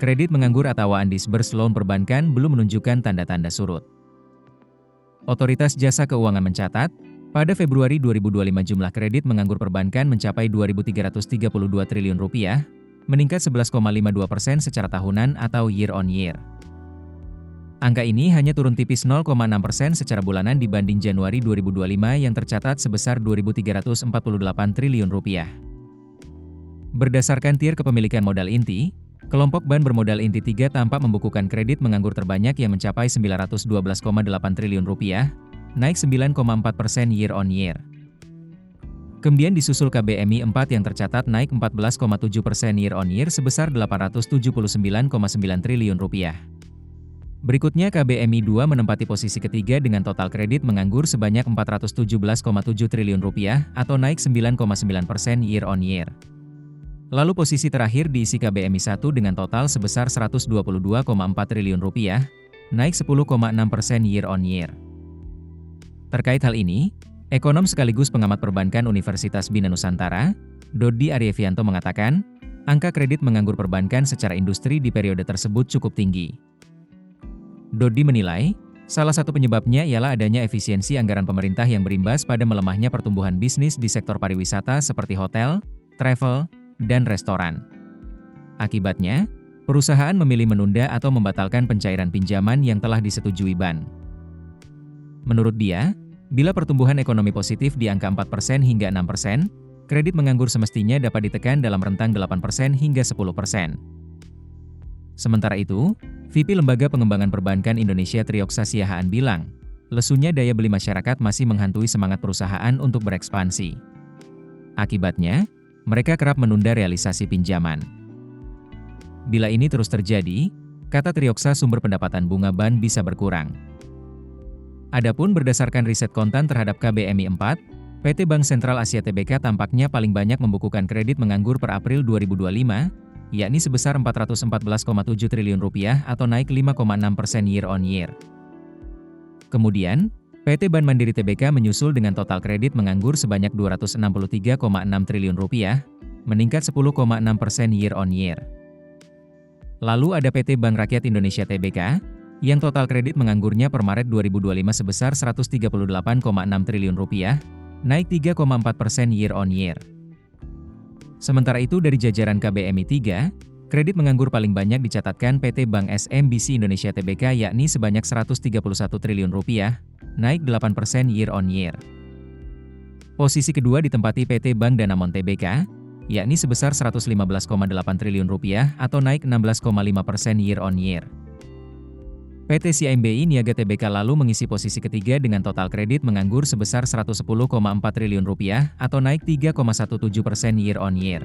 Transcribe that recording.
Kredit menganggur atau undisbursed loan perbankan belum menunjukkan tanda-tanda surut. Otoritas Jasa Keuangan mencatat, pada Februari 2025 jumlah kredit menganggur perbankan mencapai Rp2.332 triliun, meningkat 11,52% secara tahunan atau year on year. Angka ini hanya turun tipis 0,6% secara bulanan dibanding Januari 2025 yang tercatat sebesar Rp2.348 triliun. Berdasarkan tier kepemilikan modal inti, kelompok bank bermodal inti 3 tampak membukukan kredit menganggur terbanyak yang mencapai Rp912,8 triliun, naik 9,4% year on year. Kemudian disusul KBMI 4 yang tercatat naik 14,7% year on year sebesar Rp879,9 triliun. Berikutnya KBMI 2 menempati posisi ketiga dengan total kredit menganggur sebanyak Rp417,7 triliun atau naik 9,9% year on year. Lalu posisi terakhir diisi KBMI 1 dengan total sebesar Rp122,4 triliun, naik 10,6% year on year. Terkait hal ini, ekonom sekaligus pengamat perbankan Universitas Bina Nusantara, Dodi Aryevianto mengatakan, angka kredit menganggur perbankan secara industri di periode tersebut cukup tinggi. Dodi menilai, salah satu penyebabnya ialah adanya efisiensi anggaran pemerintah yang berimbas pada melemahnya pertumbuhan bisnis di sektor pariwisata seperti hotel, travel, dan restoran. Akibatnya, perusahaan memilih menunda atau membatalkan pencairan pinjaman yang telah disetujui BAN. Menurut dia, bila pertumbuhan ekonomi positif di angka 4% hingga 6%, kredit menganggur semestinya dapat ditekan dalam rentang 8% hingga 10%. Sementara itu, VP Lembaga Pengembangan Perbankan Indonesia Trioksa Siahaan bilang, lesunya daya beli masyarakat masih menghantui semangat perusahaan untuk berekspansi. Akibatnya, mereka kerap menunda realisasi pinjaman. Bila ini terus terjadi, kata Trioksa sumber pendapatan bunga BAN bisa berkurang. Adapun berdasarkan riset kontan terhadap KBMI 4, PT Bank Sentral Asia Tbk tampaknya paling banyak membukukan kredit menganggur per April 2025, yakni sebesar Rp414,7 triliun atau naik 5,6% year on year. Kemudian, PT Bank Mandiri Tbk menyusul dengan total kredit menganggur sebanyak Rp263,6 triliun, meningkat 10,6% year on year. Lalu ada PT Bank Rakyat Indonesia Tbk, yang total kredit menganggurnya per Maret 2025 sebesar Rp138,6 triliun, naik 3,4% year on year. Sementara itu dari jajaran KBMI 3, kredit menganggur paling banyak dicatatkan PT Bank SMBC Indonesia Tbk yakni sebanyak Rp131 triliun, naik 8% year on year. Posisi kedua ditempati PT Bank Danamon Tbk, yakni sebesar Rp115,8 triliun atau naik 16,5% year on year. PT CIMBI Niaga Tbk lalu mengisi posisi ketiga dengan total kredit menganggur sebesar Rp110,4 triliun atau naik 3,17% year on year.